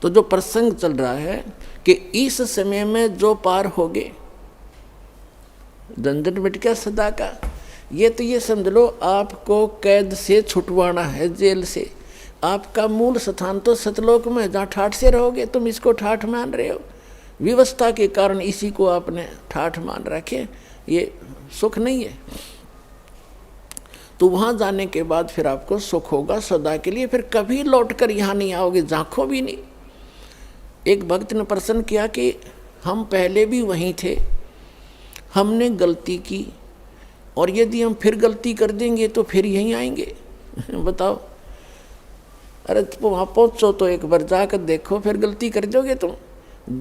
तो जो प्रसंग चल रहा है कि इस समय में जो पार हो गए, झंझट मिट गया सदा का। ये समझ लो आपको कैद से छुटवाना है, जेल से। आपका मूल स्थान तो सतलोक में, जहाँ ठाठ से रहोगे। तुम इसको ठाठ मान रहे हो, व्यवस्था के कारण इसी को आपने ठाठ मान रखे, ये सुख नहीं है। तो वहाँ जाने के बाद फिर आपको सुख होगा सदा के लिए, फिर कभी लौट कर यहाँ नहीं आओगे, झांको भी नहीं। एक भक्त ने प्रश्न किया कि हम पहले भी वहीं थे, हमने गलती की, और यदि हम फिर गलती कर देंगे तो फिर यहीं आएंगे। बताओ, अरे तुम वहाँ पहुँचो तो एक बार जाकर देखो, फिर गलती कर दोगे तुम।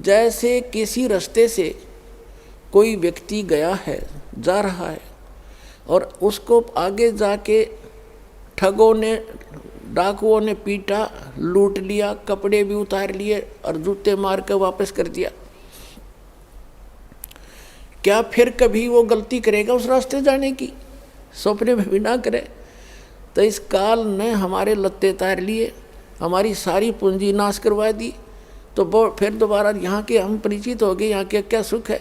जैसे किसी रास्ते से कोई व्यक्ति गया है, जा रहा है, और उसको आगे जाके ठगों ने, डाकुओं ने पीटा, लूट लिया, कपड़े भी उतार लिए और जूते मार कर वापस कर दिया। क्या फिर कभी वो गलती करेगा उस रास्ते जाने की? सपने में भी ना करे। तो इस काल ने हमारे लत्ते तार लिए, हमारी सारी पूंजी नाश करवा दी। तो फिर दोबारा यहाँ के हम परिचित हो गए, यहाँ के क्या सुख है।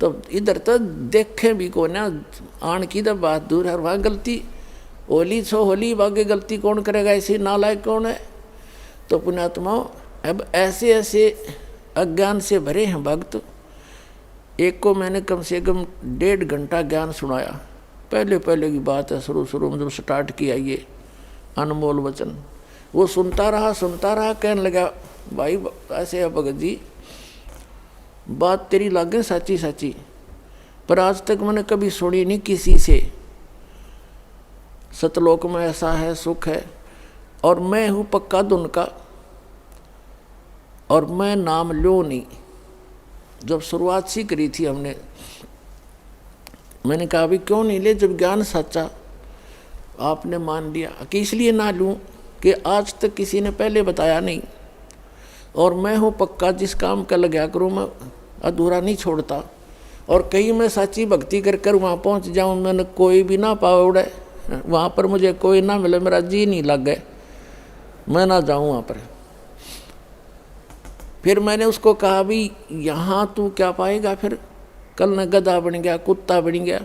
तो इधर तो देखें भी को ना, आन की तो बात दूर है। वहाँ गलती होली छो होली, बागे गलती कौन करेगा, ऐसे नालायक कौन है। तो पुण्यात्माओं, अब ऐसे ऐसे अज्ञान से भरे हैं भक्त। एक को मैंने कम से कम 1.5 घंटा ज्ञान सुनाया। पहले की बात है, शुरू में जब स्टार्ट किया ये अनमोल वचन, वो सुनता रहा, कहने लगा, भाई ऐसे है भगत जी, बात तेरी लागे सच्ची, पर आज तक मैंने कभी सुनी नहीं किसी से। सतलोक में ऐसा है, सुख है, और मैं हूँ पक्का धुन का, और मैं नाम लो नहीं। जब शुरुआत सी करी थी हमने, मैंने कहा अभी क्यों नहीं ले, जब ज्ञान सच्चा आपने मान लिया। कि इसलिए ना लूँ कि आज तक किसी ने पहले बताया नहीं, और मैं हूँ पक्का, जिस काम का लगा करूँ मैं अधूरा नहीं छोड़ता। और कहीं मैं सच्ची भक्ति कर वहाँ पहुँच जाऊँ, मैंने कोई भी ना पावड़े, वहाँ पर मुझे कोई ना मिले, मेरा जी नहीं लग गए, मैं ना जाऊँ वहाँ पर। फिर मैंने उसको कहा भी यहाँ तू क्या पाएगा, फिर कल न गधा बन गया, कुत्ता बन गया,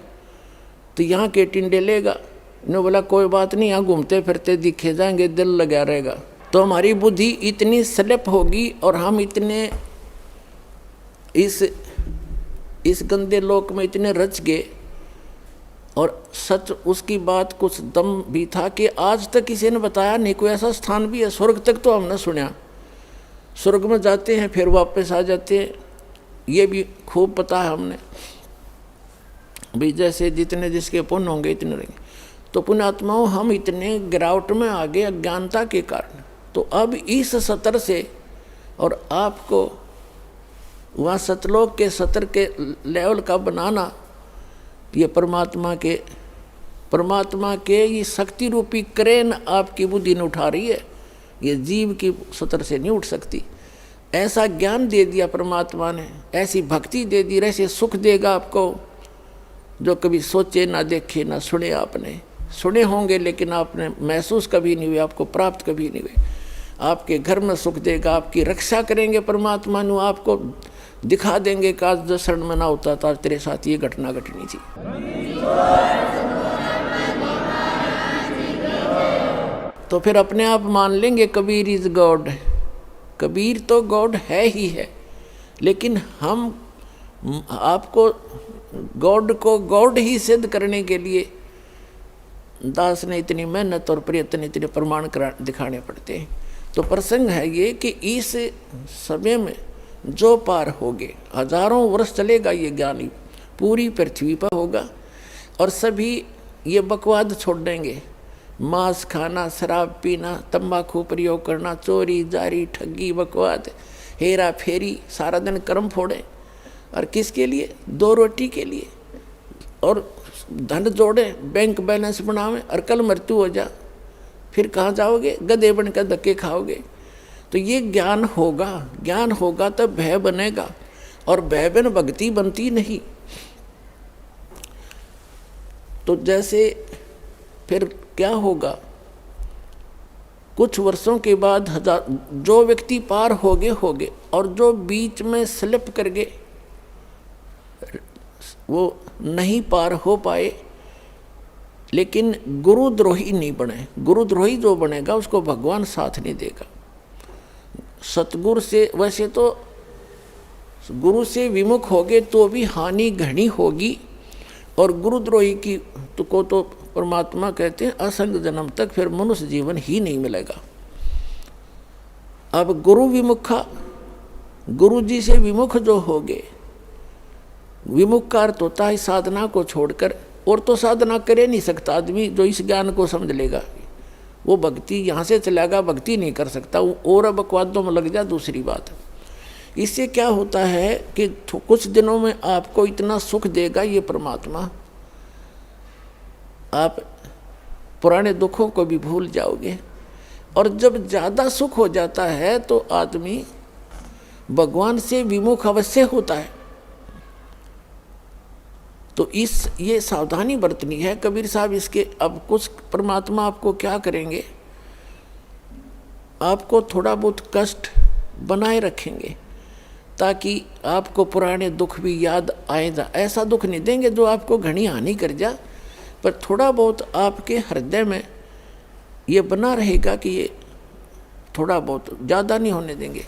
तो यहाँ के टिंडे लेगा। ने बोला कोई बात नहीं, यहाँ घूमते फिरते दिखे जाएंगे, दिल लगा रहेगा। तो हमारी बुद्धि इतनी स्लिप होगी और हम इतने इस गंदे लोक में इतने रच गए। और सच उसकी बात कुछ दम भी था कि आज तक किसी ने बताया नहीं, कोई ऐसा स्थान भी है। स्वर्ग तक तो हमने सुना, स्वर्ग में जाते हैं फिर वापस आ जाते हैं, ये भी खूब पता है हमने भी, जैसे जितने जिसके पुण्य होंगे इतने रहेंगे। तो पुण्यात्माओं, हम इतने गिरावट में आ गए अज्ञानता के कारण। तो अब इस सतर से, और आपको वहाँ सतलोक के सतर के लेवल का बनाना, ये परमात्मा के ये शक्ति रूपी क्रेन आपकी बुद्धि ने उठा रही है, ये जीव की सतर से नहीं उठ सकती। ऐसा ज्ञान दे दिया परमात्मा ने, ऐसी भक्ति दे दी, ऐसे सुख देगा आपको जो कभी सोचे ना देखे ना सुने। आपने सुने होंगे लेकिन आपने महसूस कभी नहीं हुए, आपको प्राप्त कभी नहीं हुए। आपके घर में सुख देगा, आपकी रक्षा करेंगे परमात्मा नु, आपको दिखा देंगे कि आज 10 क्षण में ना होता था, तेरे साथ ये घटना घटनी थी। तो फिर अपने आप मान लेंगे कबीर इज गॉड। कबीर तो गॉड है ही है, लेकिन हम आपको गॉड को गॉड ही सिद्ध करने के लिए दास ने इतनी मेहनत और प्रयत्न, इतने प्रमाण दिखाने पड़ते हैं। तो प्रसंग है ये कि इस समय में जो पार होगे, हजारों वर्ष चलेगा ये ज्ञानी, पूरी पृथ्वी पर होगा, और सभी ये बकवाद छोड़ देंगे। मांस खाना, शराब पीना, तंबाकू प्रयोग करना, चोरी जारी, ठगी, बकवाद, हेरा फेरी, सारा दिन कर्म फोड़े। और किसके लिए? 2 रोटी के लिए। और धन जोड़े, बैंक बैलेंस बनावे, और कल मृत्यु हो जा, फिर कहाँ जाओगे? गधे बनकर धक्के खाओगे। तो ये ज्ञान होगा तब भय बनेगा, और भय बिन भक्ति बनती नहीं। तो जैसे फिर क्या होगा, कुछ वर्षों के बाद जो व्यक्ति पार हो गए और जो बीच में स्लिप कर गए वो नहीं पार हो पाए, लेकिन गुरुद्रोही नहीं बने। गुरुद्रोही जो बनेगा उसको भगवान साथ नहीं देगा। सतगुरु से, वैसे तो गुरु से विमुख होगे तो भी हानि घनी होगी, और गुरुद्रोही की को तो परमात्मा कहते हैं असंग जन्म तक फिर मनुष्य जीवन ही नहीं मिलेगा। अब गुरु विमुखा, गुरु जी से विमुख जो होगे, विमुख का अर्थ होता है साधना को छोड़कर, और तो साधना करे नहीं सकता आदमी जो इस ज्ञान को समझ लेगा, वो भक्ति यहाँ से चलेगा, भक्ति नहीं कर सकता, और अब बकवादों में लग जा दूसरी बात। इससे क्या होता है कि कुछ दिनों में आपको इतना सुख देगा ये परमात्मा, आप पुराने दुखों को भी भूल जाओगे। और जब ज़्यादा सुख हो जाता है तो आदमी भगवान से विमुख अवश्य होता है। तो ये सावधानी बरतनी है कबीर साहब इसके। अब कुछ परमात्मा आपको क्या करेंगे, आपको थोड़ा बहुत कष्ट बनाए रखेंगे ताकि आपको पुराने दुख भी याद आए जा। ऐसा दुख नहीं देंगे जो आपको घनी हानि कर जा, पर थोड़ा बहुत आपके हृदय में ये बना रहेगा कि ये थोड़ा बहुत, ज़्यादा नहीं होने देंगे।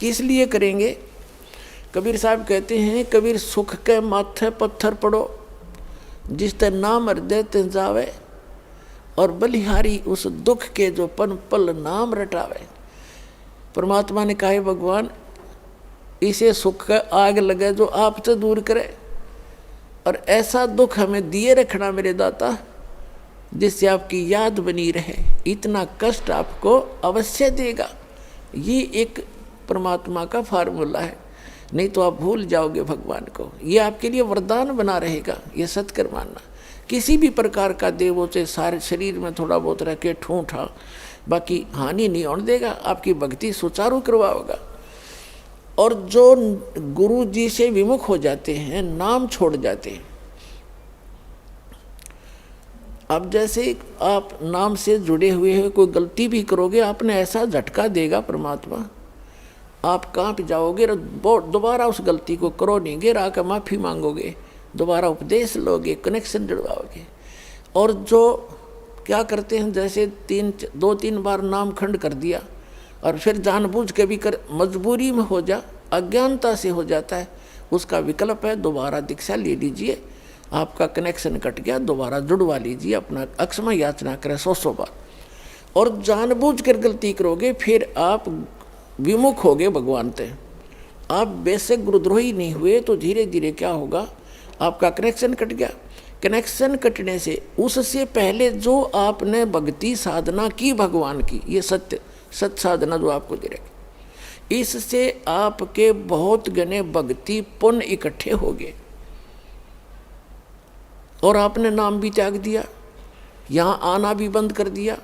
इसलिए करेंगे। कबीर साहब कहते हैं, कबीर सुख के माथे पत्थर पड़ो, जिस ते नाम हृदय ते जावे, और बलिहारी उस दुख के जो पन पल नाम रटावे। परमात्मा ने कहा भगवान इसे सुख का आग लगे जो आपसे दूर करे, और ऐसा दुख हमें दिए रखना मेरे दाता जिससे आपकी याद बनी रहे। इतना कष्ट आपको अवश्य देगा। ये एक परमात्मा का फार्मूला है, नहीं तो आप भूल जाओगे भगवान को। ये आपके लिए वरदान बना रहेगा, ये सत्कर मानना। किसी भी प्रकार का देवों से सारे शरीर में थोड़ा बहुत रह के ठूठा, बाकी हानि नहीं होने देगा, आपकी भक्ति सुचारू करवाओगा। और जो गुरु जी से विमुख हो जाते हैं, नाम छोड़ जाते हैं, अब जैसे आप नाम से जुड़े हुए हैं, कोई गलती भी करोगे आपने ऐसा झटका देगा परमात्मा, आप कांप जाओगे, दोबारा उस गलती को करो नहीं, गिर आकर माफ़ी मांगोगे, दोबारा उपदेश लोगे, कनेक्शन जुड़वाओगे। और जो क्या करते हैं, जैसे 2-3 बार नाम खंड कर दिया और फिर जानबूझ के भी कर, मजबूरी में हो जा, अज्ञानता से हो जाता है, उसका विकल्प है दोबारा दीक्षा ले लीजिए, आपका कनेक्शन कट गया, दोबारा जुड़वा लीजिए, अपना अक्षमा याचना करें 100 बार। और जानबूझ कर गलती करोगे फिर आप विमुख होगे भगवान से। आप बेशक गुरुद्रोही नहीं हुए तो धीरे धीरे क्या होगा, आपका कनेक्शन कट गया। कनेक्शन कटने से उससे पहले जो आपने भक्ति साधना की भगवान की, ये सत्य साधना जो आपको दे रखी, इससे आपके बहुत गने भक्ति पुण्य इकट्ठे हो गए और आपने नाम भी त्याग दिया, यहाँ आना भी बंद कर दिया,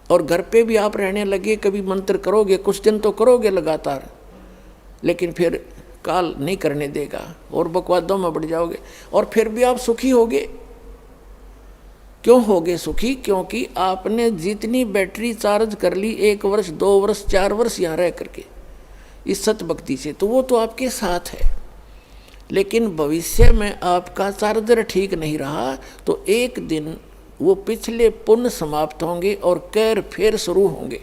और घर पे भी आप रहने लगे। कभी मंत्र करोगे, कुछ दिन तो करोगे लगातार, लेकिन फिर काल नहीं करने देगा और बकवादों में बढ़ जाओगे, और फिर भी आप सुखी होगे। क्यों होगे सुखी? क्योंकि आपने जितनी बैटरी चार्ज कर ली 1 वर्ष 2 वर्ष 4 वर्ष यहाँ रह करके इस सत भक्ति से, तो वो तो आपके साथ है। लेकिन भविष्य में आपका चार्जर ठीक नहीं रहा तो एक दिन वो पिछले पुण्य समाप्त होंगे और कैर फिर शुरू होंगे।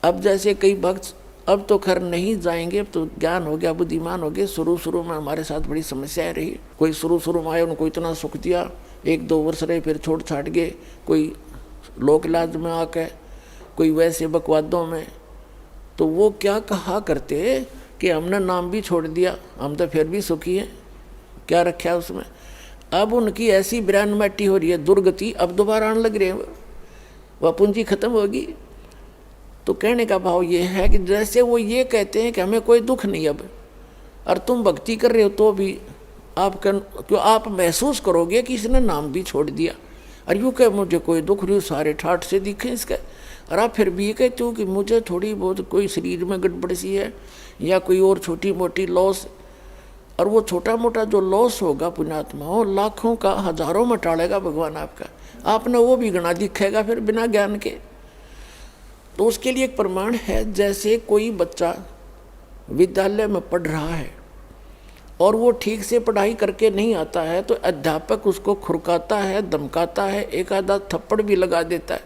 अब जैसे कई भक्त अब तो खैर नहीं जाएंगे, अब तो ज्ञान हो गया, बुद्धिमान हो गए। शुरू में हमारे साथ बड़ी समस्याएं रही। कोई शुरू में आए, उनको इतना सुख दिया, 1-2 वर्ष रहे, फिर छोड़ छाट गए। कोई लोक लाज में आके, कोई वैसे बकवादों में। तो वो क्या कहा करते कि हमने नाम भी छोड़ दिया, हम तो फिर भी सुखी हैं, क्या रखा है उसमें। अब उनकी ऐसी ब्रांड मैटी हो रही है, दुर्गति, अब दोबारा आने लग रहे हैं, वह पूंजी खत्म होगी। तो कहने का भाव ये है कि जैसे वो ये कहते हैं कि हमें कोई दुख नहीं अब, और तुम भक्ति कर रहे हो तो भी क्यों आप महसूस करोगे कि इसने नाम भी छोड़ दिया, और यूँ कह मुझे कोई दुख नहीं, सारे ठाठ से दिखे इसका। और आप फिर भी ये कहते हो कि मुझे थोड़ी बहुत कोई शरीर में गड़बड़ सी है या कोई और छोटी मोटी लॉस, और वो छोटा मोटा जो लॉस होगा पुण्यात्माओं, लाखों का हजारों में टालेगा भगवान आपका। आपने वो भी गणा दिखेगा फिर बिना ज्ञान के। तो उसके लिए एक प्रमाण है, जैसे कोई बच्चा विद्यालय में पढ़ रहा है और वो ठीक से पढ़ाई करके नहीं आता है, तो अध्यापक उसको खुरकाता है, धमकाता है, एक आधा थप्पड़ भी लगा देता है,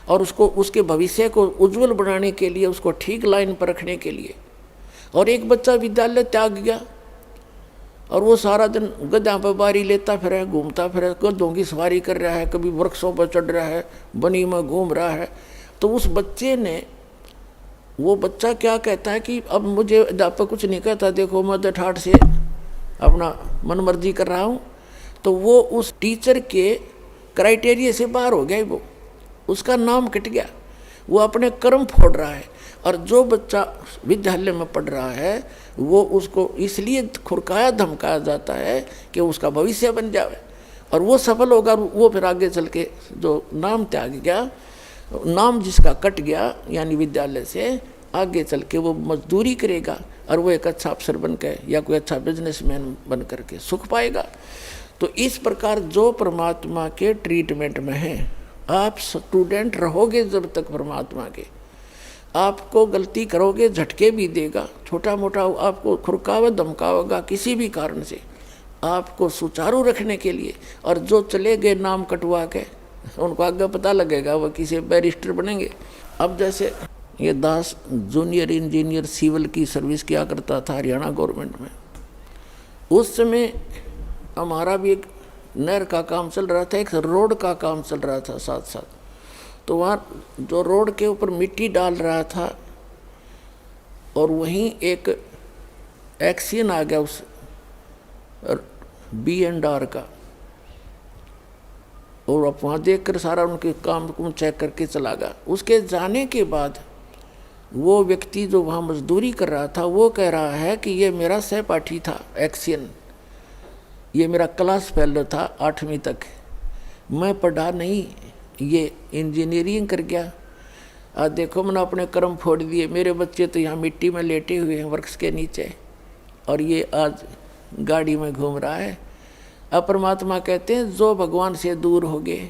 और उसको उसके भविष्य को उज्जवल बनाने के लिए, उसको ठीक लाइन पर रखने के लिए। और एक बच्चा विद्यालय त्याग गया और वो सारा दिन गधा पर बारी लेता फिर, घूमता फिर, गधों की सवारी कर रहा है, कभी वृक्षों पर चढ़ रहा है, बनी में घूम रहा है, तो उस बच्चे ने, वो बच्चा क्या कहता है कि अब मुझे अध्यापक कुछ नहीं कहता, देखो मैं तो ठाठ से अपना मनमर्जी कर रहा हूँ। तो वो उस टीचर के क्राइटेरिया से बाहर हो गया, वो उसका नाम कट गया, वो अपने कर्म फोड़ रहा है। और जो बच्चा विद्यालय में पढ़ रहा है वो उसको इसलिए खुरकाया धमकाया जाता है कि उसका भविष्य बन जाए, और वो सफल होगा। वो फिर आगे चल के जो नाम त्याग गया, नाम जिसका कट गया यानी विद्यालय से, आगे चल के वो मजदूरी करेगा और वो एक अच्छा अफसर बन के या कोई अच्छा बिजनेसमैन बन करके सुख पाएगा। तो इस प्रकार जो परमात्मा के ट्रीटमेंट में है, आप स्टूडेंट रहोगे जब तक परमात्मा के, आपको गलती करोगे झटके भी देगा, छोटा मोटा आपको खुरकावा धमकावेगा किसी भी कारण से, आपको सुचारू रखने के लिए। और जो चले गए नाम कटवा के, उनको आगे पता लगेगा वो किसी बैरिस्टर बनेंगे। अब जैसे ये दास जूनियर इंजीनियर सिविल की सर्विस किया करता था हरियाणा गवर्नमेंट में, उस समय हमारा भी एक नहर का काम चल रहा था, एक रोड का काम चल रहा था साथ साथ। तो वहाँ जो रोड के ऊपर मिट्टी डाल रहा था, और वहीं एक एक्सीडेंट आ गया उस B&R का, और अब वहाँ देख कर सारा उनके काम को चेक करके चला गया। उसके जाने के बाद वो व्यक्ति जो वहाँ मजदूरी कर रहा था, वो कह रहा है कि ये मेरा सहपाठी था एक्सीडेंट, ये मेरा क्लास फेलो था 8वीं तक, मैं पढ़ा नहीं, ये इंजीनियरिंग कर गया। आज देखो मैंने अपने कर्म फोड़ दिए, मेरे बच्चे तो यहाँ मिट्टी में लेटे हुए हैं वृक्ष के नीचे, और ये आज गाड़ी में घूम रहा है। अब परमात्मा कहते हैं जो भगवान से दूर हो गए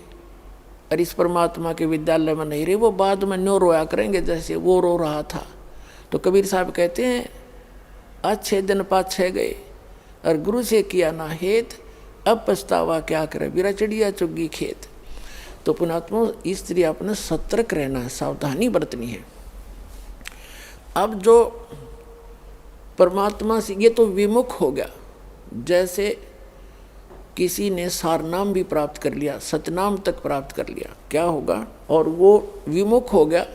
और इस परमात्मा के विद्यालय में नहीं रहे, वो बाद में न्यो रोया करेंगे जैसे वो रो रहा था। तो कबीर साहब कहते हैं, अच्छे दिन पाछे गए और गुरु से किया ना हेत, अब पछतावा क्या करे, बिरा चिड़िया चुग्गी खेत। तो पुणात्मा इस तरह अपने सतर्क रहना है, सावधानी बरतनी है। अब जो परमात्मा से, ये तो विमुख हो गया, जैसे किसी ने सारनाम भी प्राप्त कर लिया, सतनाम तक प्राप्त कर लिया, क्या होगा, और वो विमुख हो गया।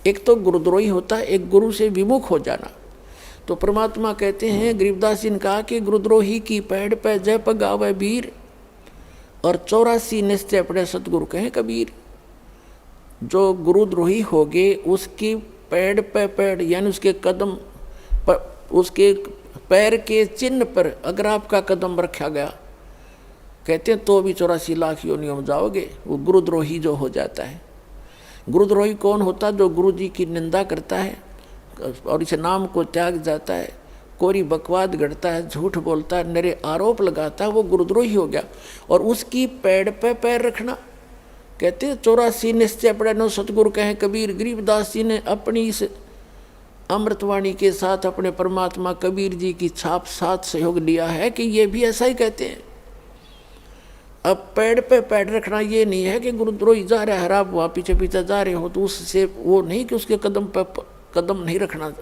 एक तो गुरुद्रोही होता है, एक गुरु से विमुख हो जाना। तो परमात्मा कहते हैं, गरीबदास जी ने कहा कि गुरुद्रोही की पैड़ पे जय पगावे वीर, और 84 निश्चय पड़े सतगुरु कहें कबीर। जो गुरुद्रोही हो गए उसकी पैड़ पे पैड़ यानी उसके कदम पर, उसके पैर के चिन्ह पर अगर आपका कदम रखा गया, कहते हैं तो भी 84 लाख योनियों में जाओगे। वो गुरुद्रोही जो हो जाता है। गुरुद्रोही कौन होता? जो गुरु जी की निंदा करता है और इस नाम को त्याग जाता है, कोरी बकवाद गढ़ता है, झूठ बोलता है, नरे आरोप लगाता है, वो गुरुद्रोही हो गया। और उसकी पैड़ पे पैर रखना, कहते हैं 84 निश्चय पड़े नो सतगुरु कहें कबीर। गरीबदास जी ने अपनी इस अमृतवाणी के साथ अपने परमात्मा कबीर जी की छाप साथ सहयोग लिया है कि ये भी ऐसा ही कहते हैं। अब पैड़ पे पैड़ रखना ये नहीं है कि गुरुद्रोही जा रहा है, आप वहाँ पीछे पीछे जा रहे हो तो उससे वो नहीं कि उसके कदम पे कदम नहीं रखना।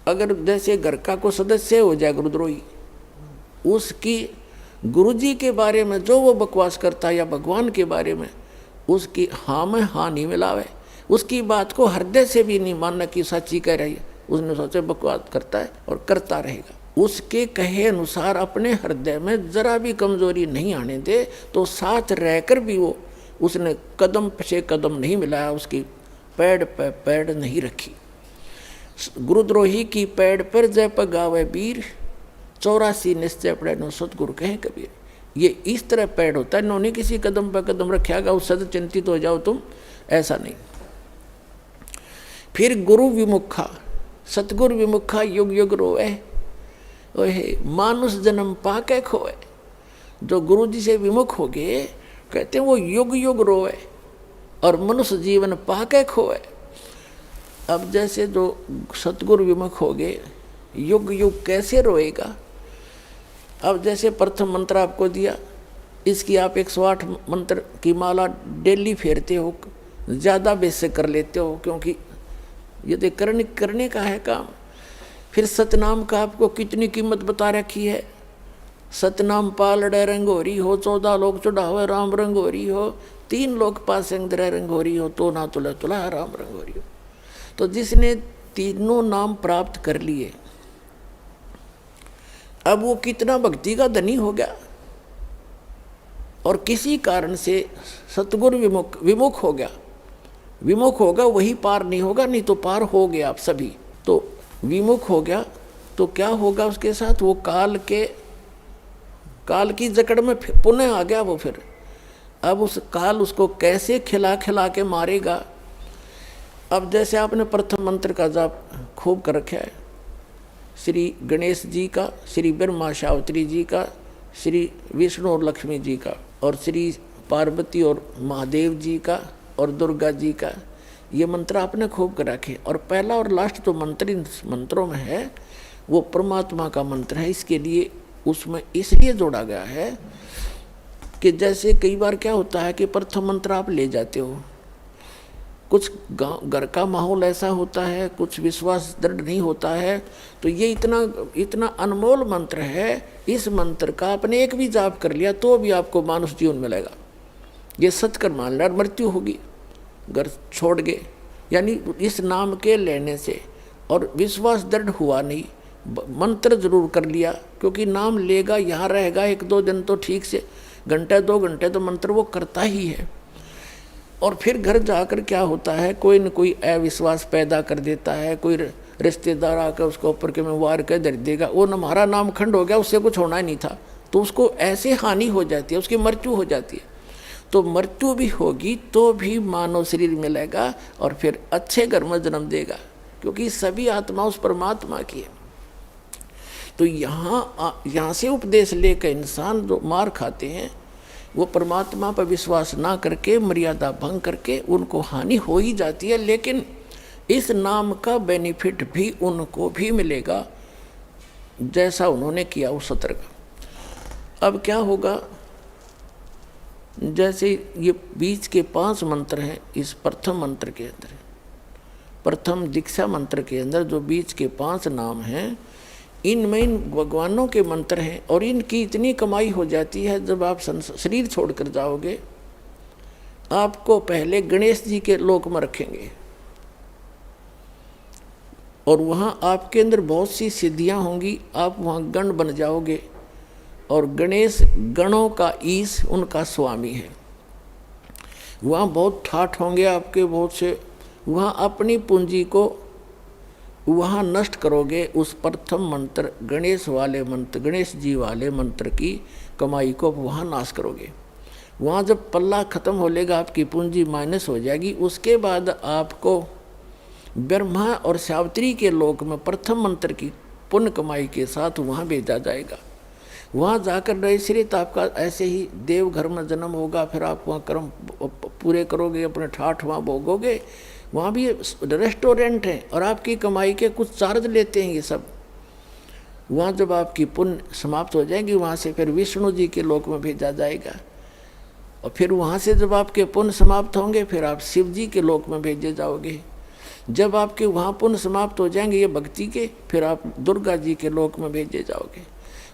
अगर जैसे घर का कोई सदस्य हो जाए गुरुद्रोही, उसकी गुरुजी के बारे में जो वो बकवास करता है या भगवान के बारे में, उसकी हाँ में हाँ नहीं मिलावे, उसकी बात को हृदय से भी नहीं मानना कि सच्ची कह रही है, उसने सोचे बकवास करता है और करता रहेगा। उसके कहे अनुसार अपने हृदय में जरा भी कमजोरी नहीं आने दे, तो साथ रहकर भी वो उसने कदम से कदम नहीं मिलाया, उसकी पैड़ पे पैड़ नहीं रखी। गुरुद्रोही की पैड़ पर जय पगावे वीर, 84 निश्चय पड़े नो सतगुरु कहें कबीर। ये इस तरह पैड़ होता है, इन्होंने किसी कदम पर कदम रखेगा उससे चिंतित हो जाओ तुम, ऐसा नहीं। फिर गुरु विमुखा, सतगुरु विमुखा युग युग रोए, ओहे मानुष जन्म पाके खोए। जो गुरु जी से विमुख हो गए कहते हैं वो युग युग रोए और मनुष्य जीवन पाके खोए। अब जैसे जो सतगुरु विमुख हो गए युग युग कैसे रोएगा। अब जैसे प्रथम मंत्र आपको दिया, इसकी आप 108 मंत्र की माला डेली फेरते हो, ज़्यादा बेस से कर लेते हो, क्योंकि यदि करने का है काम। फिर सतनाम का आपको कितनी कीमत बता रखी है। सतनाम पालड़े रंगोरी हो, 14 लोग चढ़ावे राम रंगोरी हो, 3 लोग पास रंगोरी हो, तो ना तुला तुला राम रंगोरी हो। तो जिसने तीनों नाम प्राप्त कर लिए अब वो कितना भक्ति का धनी हो गया। और किसी कारण से सतगुरु विमुख हो गया, विमुख होगा वही पार नहीं होगा, नहीं तो पार हो गया आप सभी। तो विमुख हो गया तो क्या होगा उसके साथ, वो काल की जकड़ में पुनः आ गया वो। फिर अब उस काल उसको कैसे खिला खिला के मारेगा। अब जैसे आपने प्रथम मंत्र का जाप खूब कर रखा है, श्री गणेश जी का, श्री ब्रह्मा सावित्री जी का, श्री विष्णु और लक्ष्मी जी का, और श्री पार्वती और महादेव जी का, और दुर्गा जी का, ये मंत्र आपने खूब कर रखे। और पहला और लास्ट जो मंत्र इन मंत्रों में है वो परमात्मा का मंत्र है। इसके लिए उसमें इसलिए जोड़ा गया है कि जैसे कई बार क्या होता है कि प्रथम मंत्र आप ले जाते हो, कुछ घर का माहौल ऐसा होता है, कुछ विश्वास दृढ़ नहीं होता है, तो ये इतना अनमोल मंत्र है, इस मंत्र का आपने एक भी जाप कर लिया तो भी आपको मानुष जीवन मिलेगा। ये सत्कर मान लिया, मृत्यु होगी घर छोड़ गए, यानी इस नाम के लेने से और विश्वास दृढ़ हुआ नहीं, मंत्र जरूर कर लिया, क्योंकि नाम लेगा यहाँ रहेगा 1-2 दिन तो ठीक से, घंटे 2 घंटे तो मंत्र वो करता ही है। और फिर घर जाकर क्या होता है, कोई न कोई अविश्वास पैदा कर देता है, कोई रिश्तेदार आकर उसको ऊपर के में वार कर धर देगा, वो हमारा नाम खंड हो गया, उससे कुछ होना ही नहीं था, तो उसको ऐसे हानि हो जाती है, उसकी मृत्यु हो जाती है। तो मृत्यु भी होगी तो भी मानव शरीर मिलेगा और फिर अच्छे घर में जन्म देगा, क्योंकि सभी आत्मा उस परमात्मा की है। तो यहाँ से उपदेश लेकर इंसान जो मार खाते हैं वो परमात्मा पर विश्वास ना करके, मर्यादा भंग करके उनको हानि हो ही जाती है। लेकिन इस नाम का बेनिफिट भी उनको भी मिलेगा जैसा उन्होंने किया उस सत्र का। अब क्या होगा, जैसे ये बीच के 5 मंत्र हैं इस प्रथम मंत्र के अंदर, प्रथम दीक्षा मंत्र के अंदर जो बीच के 5 नाम हैं, इनमें इन भगवानों के मंत्र हैं और इनकी इतनी कमाई हो जाती है। जब आप शरीर छोड़कर जाओगे आपको पहले गणेश जी के लोक में रखेंगे और वहाँ आपके अंदर बहुत सी सिद्धियाँ होंगी, आप वहाँ गण बन जाओगे और गणेश गणों का ईश उनका स्वामी है। वहाँ बहुत ठाठ होंगे आपके बहुत से, वहाँ अपनी पूंजी को वहाँ नष्ट करोगे। उस प्रथम मंत्र गणेश वाले मंत्र, गणेश जी वाले मंत्र की कमाई को वहाँ नाश करोगे। वहाँ जब पल्ला खत्म हो लेगा, आपकी पूंजी माइनस हो जाएगी, उसके बाद आपको ब्रह्मा और सावित्री के लोक में प्रथम मंत्र की पुण्य कमाई के साथ वहाँ भेजा जाएगा। वहाँ जाकर नैश्रित आपका ऐसे ही देव घर में जन्म होगा, फिर आप वहाँ कर्म पूरे करोगे, अपने ठाठ वहाँ भोगोगे। वहाँ भी रेस्टोरेंट है और आपकी कमाई के कुछ चार्ज लेते हैं ये सब। वहाँ जब आपकी पुण्य समाप्त हो जाएगी, वहाँ से फिर विष्णु जी के लोक में भेजा जाएगा और फिर वहाँ से जब आपके पुण्य समाप्त होंगे फिर आप शिव जी के लोक में भेजे जाओगे। जब आपके वहाँ पुण्य समाप्त हो जाएंगे ये भक्ति के, फिर आप दुर्गा जी के लोक में भेजे जाओगे।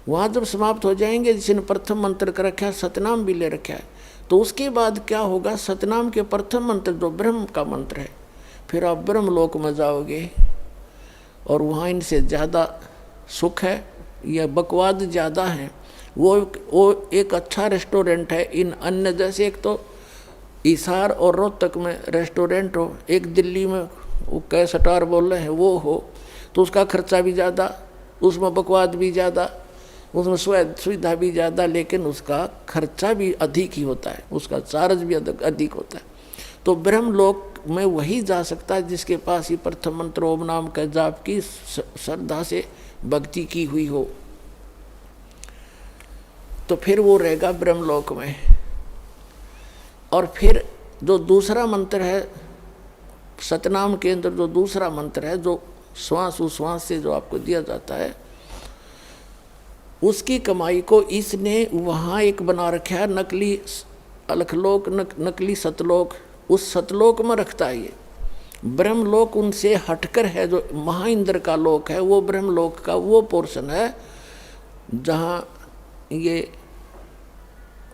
वहाँ जब समाप्त हो जाएंगे, जिसने प्रथम मंत्र का रखा है, सतनाम भी ले रखा है, तो उसके बाद क्या होगा, सतनाम के प्रथम मंत्र जो ब्रह्म का मंत्र है, फिर आप ब्रह्म लोक में जाओगे और वहाँ इनसे ज़्यादा सुख है या बकवाद ज़्यादा है। वो एक अच्छा रेस्टोरेंट है। इन अन्य जैसे एक तो हिसार और रोहतक में रेस्टोरेंट हो, एक दिल्ली में वो कैसटार बोल रहे हैं वो हो, तो उसका खर्चा भी ज़्यादा, उसमें बकवाद भी ज़्यादा, उसमें सुविधा भी ज़्यादा, लेकिन उसका खर्चा भी अधिक ही होता है, उसका चार्ज भी अधिक होता है। तो ब्रह्मलोक में वही जा सकता है जिसके पास ही प्रथम मंत्र ओम नाम का जाप की श्रद्धा से भक्ति की हुई हो। तो फिर वो रहेगा ब्रह्मलोक में। और फिर जो दूसरा मंत्र है सतनाम के अंदर, जो दूसरा मंत्र है जो श्वास उश्वास से जो आपको दिया जाता है, उसकी कमाई को इसने वहाँ एक बना रखा है नकली अलखलोक, नकली सतलोक। उस सतलोक में रखता है ये। ब्रह्मलोक उनसे हटकर है, जो महाइंद्र का लोक है, वो ब्रह्मलोक का वो पोर्शन है जहाँ ये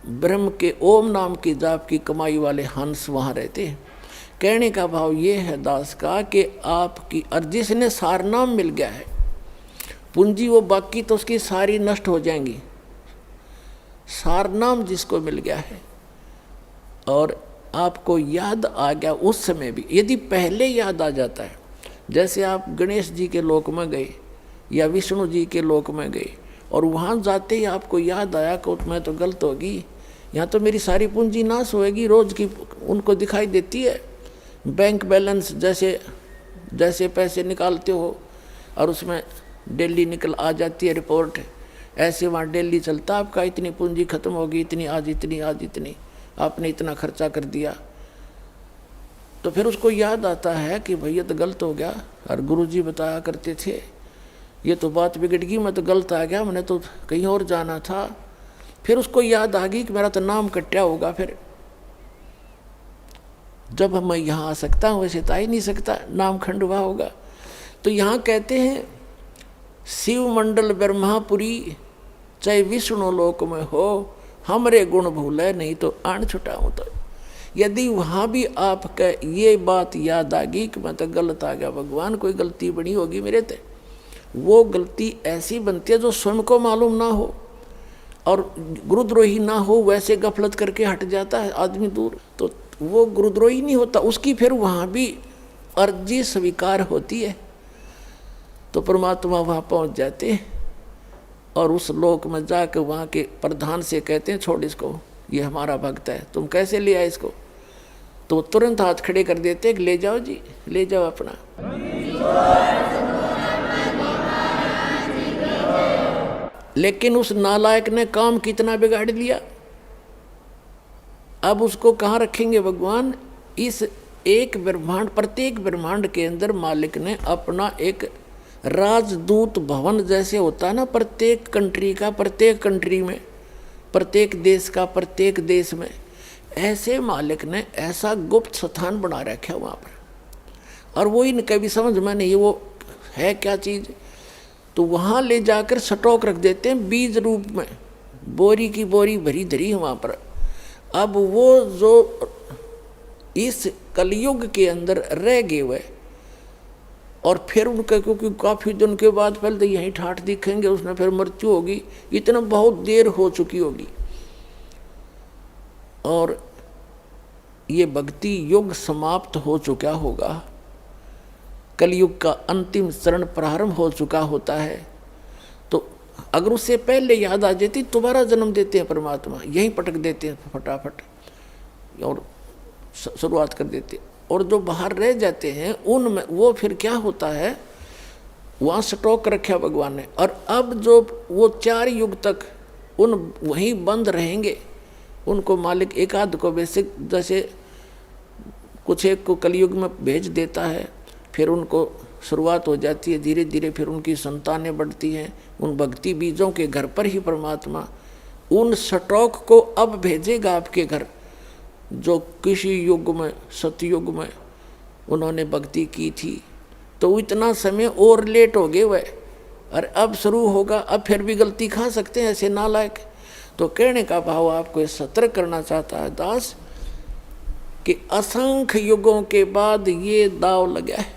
ब्रह्म के ओम नाम की जाप की कमाई वाले हंस वहाँ रहते हैं। कहने का भाव ये है दास का कि आपकी और जिसने सारनाम मिल गया है पूंजी, वो बाकी तो उसकी सारी नष्ट हो जाएंगी। सारनाम जिसको मिल गया है और आपको याद आ गया उस समय भी, यदि पहले याद आ जाता है, जैसे आप गणेश जी के लोक में गए या विष्णु जी के लोक में गए और वहाँ जाते ही आपको याद आया कि मैं तो गलत होगी, यहाँ तो मेरी सारी पूंजी नाश होएगी, रोज की उनको दिखाई देती है बैंक बैलेंस, जैसे जैसे पैसे निकालते हो और उसमें डेली निकल आ जाती है रिपोर्ट, ऐसे वहाँ डेली चलता आपका इतनी पूंजी खत्म होगी, इतनी आज इतनी, आज इतनी, आपने इतना खर्चा कर दिया। तो फिर उसको याद आता है कि भैया तो गलत हो गया, और गुरुजी बताया करते थे ये तो बात बिगड़ गई, मैं तो गलत आ गया, मैंने तो कहीं और जाना था। फिर उसको याद आ गई कि मेरा तो नाम कट्या होगा, फिर जब मैं यहाँ आ सकता हूँ वैसे तो आ ही नहीं सकता, नाम खंडवा होगा। तो यहाँ कहते हैं शिव मंडल ब्रह्मापुरी चाहे विष्णु लोक में हो, हमरे गुण भूले नहीं तो आन छुटाऊँ। तो यदि वहाँ भी आपका ये बात याद आ गई कि मैं तो गलत आ गया, भगवान कोई गलती बनी होगी मेरे ते, वो गलती ऐसी बनती है जो स्वयं को मालूम ना हो और गुरुद्रोही ना हो, वैसे गफलत करके हट जाता है आदमी दूर, तो वो गुरुद्रोही नहीं होता, उसकी फिर वहाँ भी अर्जी स्वीकार होती है। तो परमात्मा वहाँ पहुँच जाते हैं और उस लोक में जाकर वहाँ के प्रधान से कहते हैं छोड़ इसको, ये हमारा भक्त है, तुम कैसे ले आए इसको। तो तुरंत हाथ खड़े कर देते कि ले जाओ जी, ले जाओ अपना। लेकिन उस नालायक ने काम कितना बिगाड़ लिया, अब उसको कहाँ रखेंगे भगवान। इस एक ब्रह्मांड, प्रत्येक ब्रह्मांड के अंदर मालिक ने अपना एक राजदूत भवन जैसे होता है ना, प्रत्येक कंट्री का, प्रत्येक कंट्री में, प्रत्येक देश का प्रत्येक देश में, ऐसे मालिक ने ऐसा गुप्त स्थान बना रखा है वहाँ पर। और वो इनका भी समझ में नहीं वो है क्या चीज़, तो वहाँ ले जाकर स्टॉक रख देते हैं बीज रूप में, बोरी की बोरी भरी धरी है वहाँ पर। अब वो जो इस कलयुग के अंदर रह गए हुए और फिर उनका, क्योंकि काफ़ी दिन के बाद पहले तो यहीं ठाठ दिखेंगे, उसमें फिर मृत्यु होगी, इतना बहुत देर हो चुकी होगी और ये भक्ति युग समाप्त हो चुका होगा, कलयुग का अंतिम चरण प्रारंभ हो चुका होता है। तो अगर उससे पहले याद आ जाती, दोबारा जन्म देते हैं परमात्मा, यहीं पटक देते हैं फटाफट और शुरुआत कर देते। और जो बाहर रह जाते हैं उनमें वो फिर क्या होता है, वहाँ स्टॉक रखा भगवान ने। और अब जो वो 4 युग तक उन वहीं बंद रहेंगे, उनको मालिक एक आध को बेसिक जैसे कुछ एक को कलयुग में भेज देता है, फिर उनको शुरुआत हो जाती है धीरे धीरे, फिर उनकी संतानें बढ़ती हैं, उन भक्ति बीजों के घर पर ही परमात्मा उन स्टॉक को अब भेजेगा आपके घर, जो किसी युग में, सतयुग में उन्होंने भक्ति की थी। तो इतना समय और लेट हो गए वह, और अब शुरू होगा, अब फिर भी गलती खा सकते हैं ऐसे नालायक। तो कहने का भाव आपको सतर्क करना चाहता है दास कि असंख्य युगों के बाद ये दाव लगा है।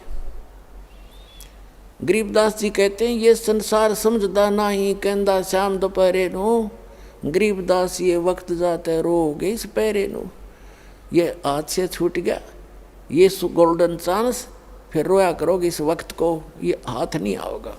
गरीबदास जी कहते हैं ये संसार समझदा नहीं, कहंदा श्याम दोपहरे नो, गरीबदास ये वक्त जाते रोगे इस पैरे नो। ये हाथ से छूट गया ये गोल्डन चांस, फिर रोया करोगे इस वक्त को, ये हाथ नहीं आओगा।